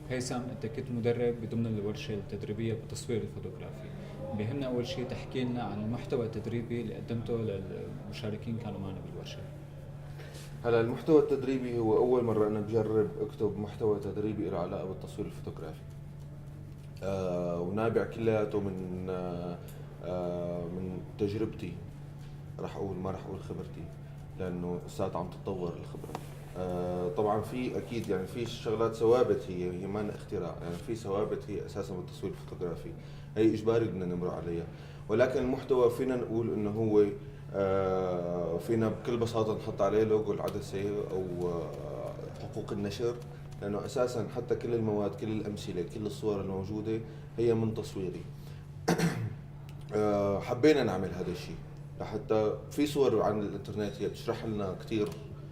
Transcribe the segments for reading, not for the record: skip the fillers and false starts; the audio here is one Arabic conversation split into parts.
هيثم، انت كنت مدرب بضمن الورشه التدريبيه بالتصوير الفوتوغرافي. بيهمنا اول شيء تحكي لنا عن المحتوى التدريبي اللي قدمته للمشاركين كانوا معنا بالورشه. هلا المحتوى التدريبي هو أول مرة أنا بجرب أكتب محتوى تدريبي له علاقة بالتصوير الفوتوغرافي. ونابع كلياته من تجربتي. ما راح أقول خبرتي، لأنه ساعات عم تتطور الخبرة. طبعا في أكيد يعني في شغلات ثوابت، هي ما اختراع، يعني في ثوابت هي أساسا بالتصوير الفوتوغرافي، هي إجباري بدنا نمر عليها. ولكن المحتوى فينا نقول إنه هو فينا بكل بساطة نحط عليه لوجو العدسة أو حقوق النشر، لأنه أساساً حتى كل المواد، كل الأمثلة، كل الصور الموجودة هي من تصويري. حبينا نعمل هذا الشيء لحتى في صور عن الانترنت هي بتشرح لنا كثير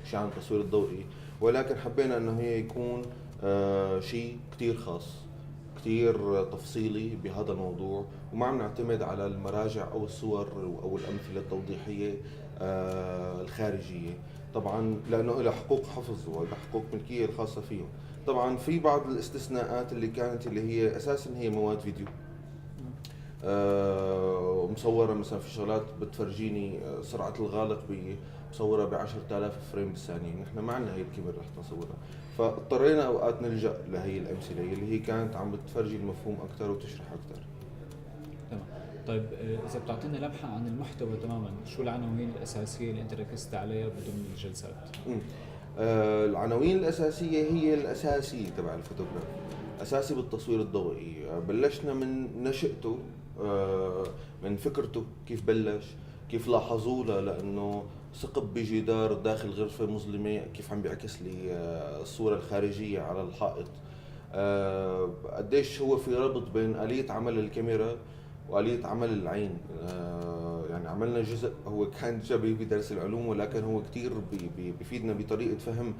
شيء عن التصوير الضوئي، ولكن حبينا انه هي يكون شيء كثير خاص، كثير تفصيلي بهذا الموضوع، وما عم نعتمد على المراجع او الصور او الامثله التوضيحيه الخارجيه. طبعا لانه لها حقوق حفظ ولا حقوق ملكيه الخاصه فيهم. طبعا في بعض الاستثناءات اللي كانت اللي هي اساسا هي مواد فيديو مصورة، مثلا في شغلات بتفرجيني سرعة الغالق مصورة ب10,000 فريم بالثانية، نحن ما عندنا هي الكاميرا رح نصورها، فاضطرينا اوقات نلجأ لهي الأمثلة اللي هي كانت عم بتفرجي المفهوم أكثر وتشرح أكثر. تمام. طيب اذا بتعطينا لمحه عن المحتوى تماما، شو العناوين الاساسيه اللي انت ركزت عليها بضمن الجلسات؟ العناوين الأساسية هي الأساسي تبع الفوتوغراف، أساسي بالتصوير الضوئي. بلشنا من نشأته، من فكرته كيف بلش، كيف لاحظوا له، لأنه ثقب بجدار داخل غرفة مظلمة كيف عم بيعكس لي الصورة الخارجية على الحائط. قديش هو في ربط بين آلية عمل الكاميرا وآلية عمل العين. يعني عملنا جزء هو كان شبيه بدرس العلوم، ولكن هو كتير بيفيدنا بطريقة فهم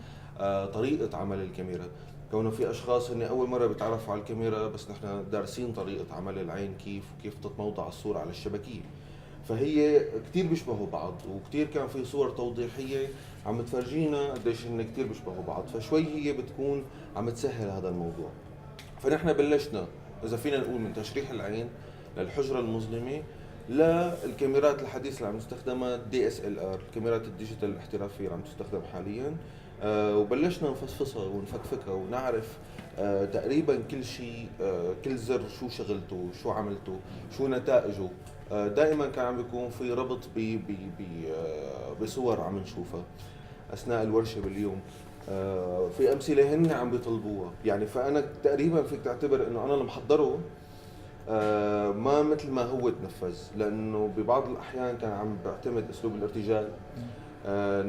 طريقة عمل الكاميرا، كونه في أشخاص هن أول مرة بيتعرفوا على الكاميرا، بس نحن دارسين طريقة عمل العين كيف وكيف تتموضع الصورة على الشبكية. فهي كتير بيشبهوا بعض، وكتير كان في صور توضيحية عم تفرجينا قديش هن كتير بيشبهوا بعض، فشوي هي بتكون عم تسهل هذا الموضوع. فنحن بلشنا إذا فينا نقول من تشريح العين للحجرة المظلمة للكاميرات الحديثة اللي عم نستخدمها DSLR، الكاميرات الديجيتال الاحترافية اللي عم تستخدم حاليا. وبلشنا نفصفصها ونفكفكها ونعرف تقريبا كل شيء، كل زر شو شغلته، شو عملته، شو نتائجه. دائما كان عم بيكون في ربط بصور عم نشوفها اثناء الورشه باليوم. في امثله هن عم بيطلبوها، يعني فانا تقريبا فيك تعتبر انه انا اللي محضره ما مثل ما هو تنفذ، لانه ببعض الاحيان كان عم بعتمد اسلوب الارتجال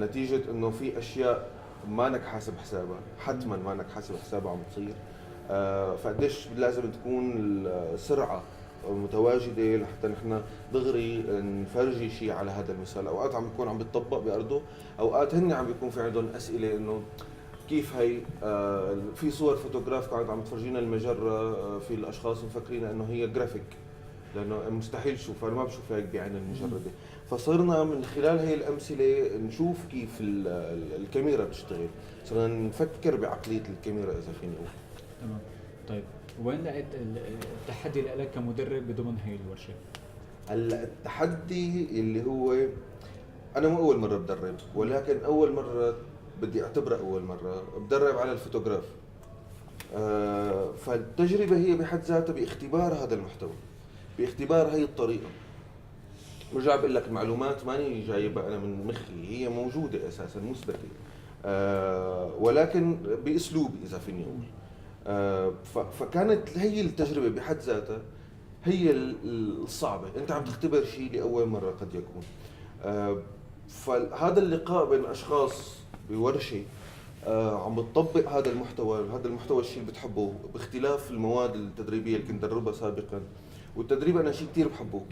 نتيجه انه في اشياء مانك حاسب حسابها، حتما مانك حاسب حسابها عم تصير. فقديش لازم تكون السرعه متواجده لحتى نحن دغري نفرجي شيء على هذا المثال. اوقات عم بيكون عم بيطبق بارضه، اوقات هن عم بيكون في عندهم اسئله انه كيف هي. في صور فوتوغراف كانت عم تفرجينا المجره، في الاشخاص مفكرين انه هي جرافيك لانه مستحيل تشوفها، انا ما بشوفها هيك بعين المجرده. فصرنا من خلال هي الامثله نشوف كيف الكاميرا بتشتغل، صرنا نفكر بعقليه الكاميرا اذا فيني اقول. تمام. طيب وين لقيت التحدي اللي لك كمدرب بضمن هي الورشه؟ هلا التحدي اللي هو انا مو اول مره بدرب، ولكن اول مره بدي اعتبرها اول مره بدرب على الفوتوغراف. فالتجربه هي بحد ذاتها باختبار هذا المحتوى، باختبار هي الطريقه. برجع بقول لك المعلومات ماني جايبها انا من مخي، هي موجوده اساسا مثبته، ولكن باسلوبي اذا فيني اقول. فكانت هي التجربه بحد ذاتها هي الصعبه، انت عم تختبر شيء لاول مره قد يكون. فهذا اللقاء بين اشخاص بورشه عم بتطبق هذا المحتوى الشيء اللي بتحبه باختلاف المواد التدريبيه اللي كنت دربها سابقا. والتدريب انا شيء كثير بحبه.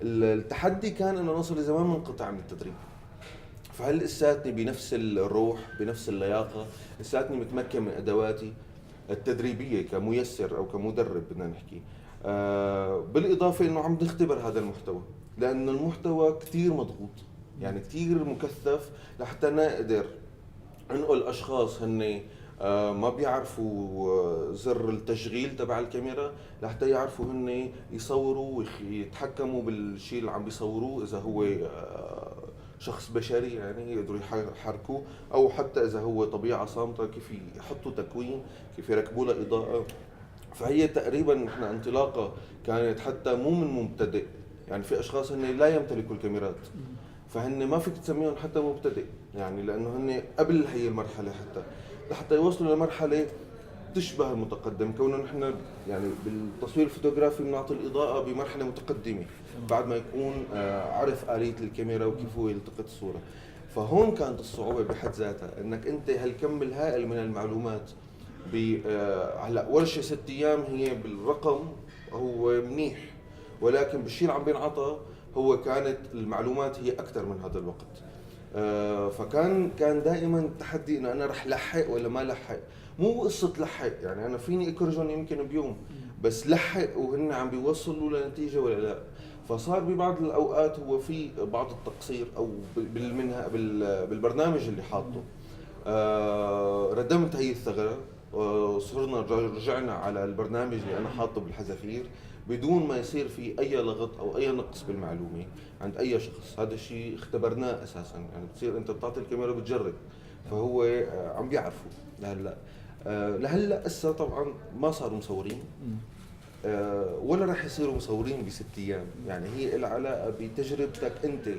التحدي كان انه نوصل لزمان منقطع من التدريب، فهل لساتني بنفس الروح، بنفس اللياقه، لساتني متمكن من ادواتي التدريبيه كميسر او كمدرب بدنا نحكي. بالاضافه انه عم نختبر هذا المحتوى، لانه المحتوى كثير مضغوط، يعني كثير مكثف لحتى نقدر ننقل اشخاص هن ما بيعرفوا زر التشغيل تبع الكاميرا لحتى يعرفوا هن يصوروا ويتحكموا بالشيء اللي عم بيصوروه، اذا هو شخص بشري يعني يقدروا يحركوه، او حتى اذا هو طبيعه صامته كيف يحطوا تكوين، كيف يركبوا له اضاءه. فهي تقريبا نحن انطلاقه كانت حتى مو من مبتدئ، يعني في اشخاص هن لا يمتلكوا الكاميرات، فهن ما فيك تسميهم حتى مبتدئ، يعني لانه هن قبل هي المرحله لحتى يوصلوا لمرحله تشبه المتقدم، كونه نحن يعني بالتصوير الفوتوغرافي بنعطي الاضاءه بمرحله متقدمه بعد ما يكون عرف آلية الكاميرا وكيف هو يلتقط الصوره. فهون كانت الصعوبه بحد ذاتها، انك انت هالكم الهائل من المعلومات هلا ورشه 6 ايام هي بالرقم هو منيح، ولكن بالشيء اللي عم بينعطى هو كانت المعلومات هي اكثر من هذا الوقت. فكان دائما تحدي انه انا رح لحق ولا ما لحق. مو قصه لحق، يعني انا فيني اكرجهم يمكن بيوم، بس لحق وهن عم بيوصلوا لنتيجه ولا لا. فصار ببعض الاوقات هو في بعض التقصير او منها بالبرنامج اللي حاطه. ردمت هي الثغره، صرنا رجعنا على البرنامج اللي انا حاطه بالحذافير بدون ما يصير في اي لغط او اي نقص بالمعلومه عند اي شخص. هذا الشيء اختبرناه اساسا، يعني بتصير انت بتعطي الكاميرا بتجرب، فهو عم بيعرفوا لهلا. لهلا هسه طبعا ما صاروا مصورين ولا راح يصيروا مصورين ب6 ايام، يعني هي لها علاقه بتجربتك انت.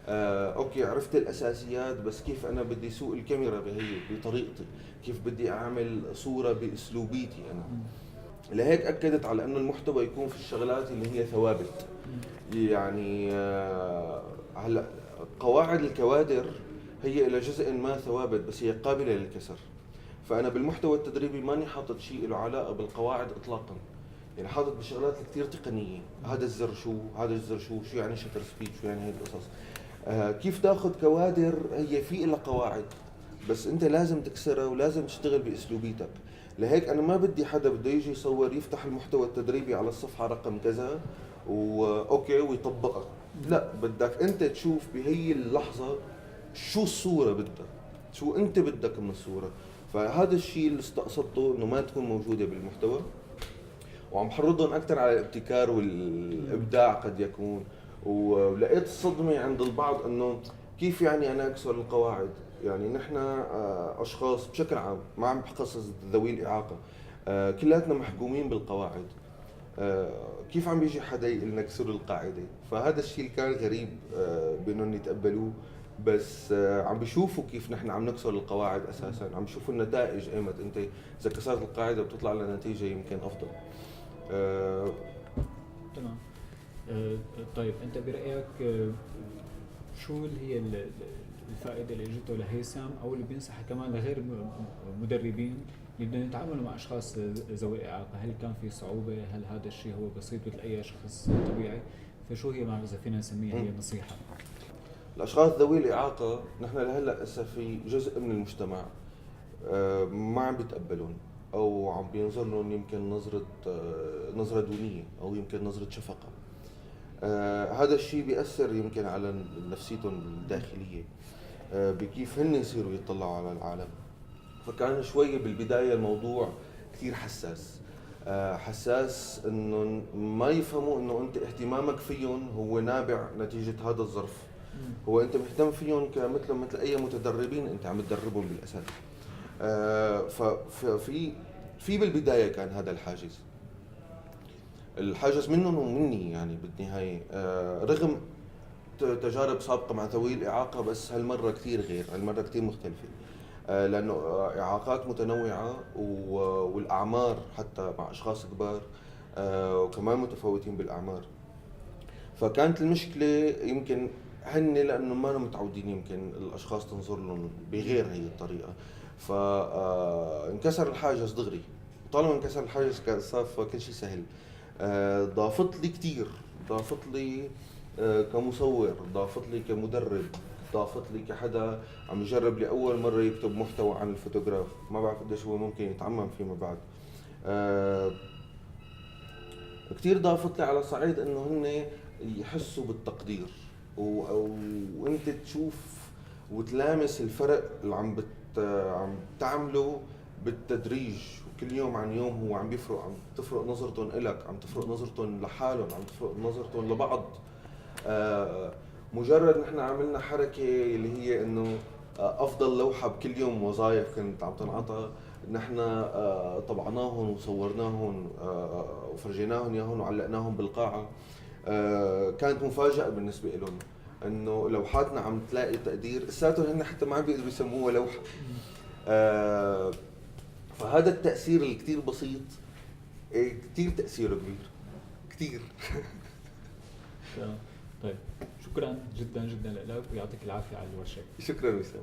اوكي عرفت الاساسيات، بس كيف انا بدي سوق الكاميرا بهي بطريقتي، كيف بدي اعمل صوره باسلوبيتي انا. لهيك اكدت على انه المحتوى يكون في الشغلات اللي هي ثوابت. يعني هلا قواعد الكوادر هي الى جزء ما ثوابت، بس هي قابله للكسر. فانا بالمحتوى التدريبي ماني حاطط شيء له علاقه بالقواعد اطلاقا، يعني حاطط بشغلات كثير تقنيه. هذا الزر شو، هذا الزر شو يعني شتر سبيد، شو يعني هي القصص. كيف تاخذ كوادر هي في لها قواعد، بس انت لازم تكسرها ولازم تشتغل باسلوبيتك. لهيك انا ما بدي حدا بده يجي يصور يفتح المحتوى التدريبي على الصفحه رقم كذا واوكي ويطبقها. لا، بدك انت تشوف بهي اللحظه شو الصوره بدك، شو انت بدك من الصوره. فهذا الشيء اللي استقصدته انه ما تكون موجوده بالمحتوى، وعم حرضهم اكثر على الابتكار والابداع قد يكون. ولقيت الصدمه عند البعض انه كيف يعني انا اكسر القواعد؟ يعني نحن اشخاص بشكل عام، ما عم بخصص ذوي الاعاقه، كلاتنا محكومين بالقواعد. كيف عم بيجي حدا يقول لنا كسروا القاعده؟ فهذا الشيء اللي كان غريب بانهم يتقبلوه. بس عم بيشوفوا كيف نحن عم نكسر القواعد اساسا، عم بيشوفوا النتائج ايمت انت اذا كسرت القاعده بتطلع لنا نتيجه يمكن افضل. تمام. طيب انت برايك شو اللي هي الفائده اللي اجته لهيثم او اللي بينصحها كمان لغير مدربين اللي بدهم يتعاملوا مع اشخاص ذوي اعاقه؟ هل كان في صعوبه؟ هل هذا الشيء هو بسيط مثل اي شخص طبيعي؟ فشو هي اذا فينا نسميها هي النصيحه؟ الاشخاص ذوي الاعاقه نحن لهلا هسه في جزء من المجتمع ما عم بيتقبلون، او عم بينظر لهم يمكن نظره دونيه، او يمكن نظره شفقه. هذا الشيء بيأثر يمكن على نفسيتهم الداخليه، بكيف هن يصيروا يطلعوا على العالم. فكان شوي بالبدايه الموضوع كثير حساس، حساس انه ما يفهموا انه انت اهتمامك فيهم هو نابع نتيجه هذا الظرف. هو انت مهتم فيهم كمثلهم مثل اي متدربين انت عم تدربهم بالاساس. ففي بالبدايه كان هذا الحاجز منهم ومني يعني بالنهايه. رغم تجارب سابقه مع ذوي الاعاقه، بس هالمره كثير غير، هالمره كثير مختلفه. لانه اعاقات متنوعه والاعمار حتى مع اشخاص كبار وكمان متفاوتين بالاعمار. فكانت المشكله يمكن هن لانه ما متعودين يمكن الاشخاص تنظر لهم بغير هي الطريقه، فانكسر الحاجز دغري. طالما انكسر الحاجز كان صار كل شيء سهل. ضافت لي كثير، ضافت لي كمصور، ضافت لي كمدرب، ضافت لي كحدا عم يجرب لأول مرة يكتب محتوى عن الفوتوغراف. ما بعرف قديش هو ممكن يتعمم فيما بعد. كتير ضافت لي على صعيد انه هن يحسوا بالتقدير وانت تشوف وتلامس الفرق اللي عم تعمله بالتدريج وكل يوم عن يوم هو عم بيفرق، عم تفرق نظرتهم إلك، عم تفرق نظرتهم لحالهم، عم تفرق نظرتهم لبعض. مجرد نحن عملنا حركة اللي هي انه افضل لوحة بكل يوم وظائف كانت عم تنعطى، نحن طبعناهم وصورناهم وفرجيناهم اياهم وعلقناهم بالقاعة. كانت مفاجأة بالنسبة لهم انه لوحاتنا عم تلاقي تقدير، لساتهم هن حتى ما عم بيقدروا يسموها لوحة. فهذا التأثير الكتير بسيط كتير تأثيره كبير كتير. طيب شكرا جدا جدا لك ويعطيك العافية على الورشة. شكرا وسام.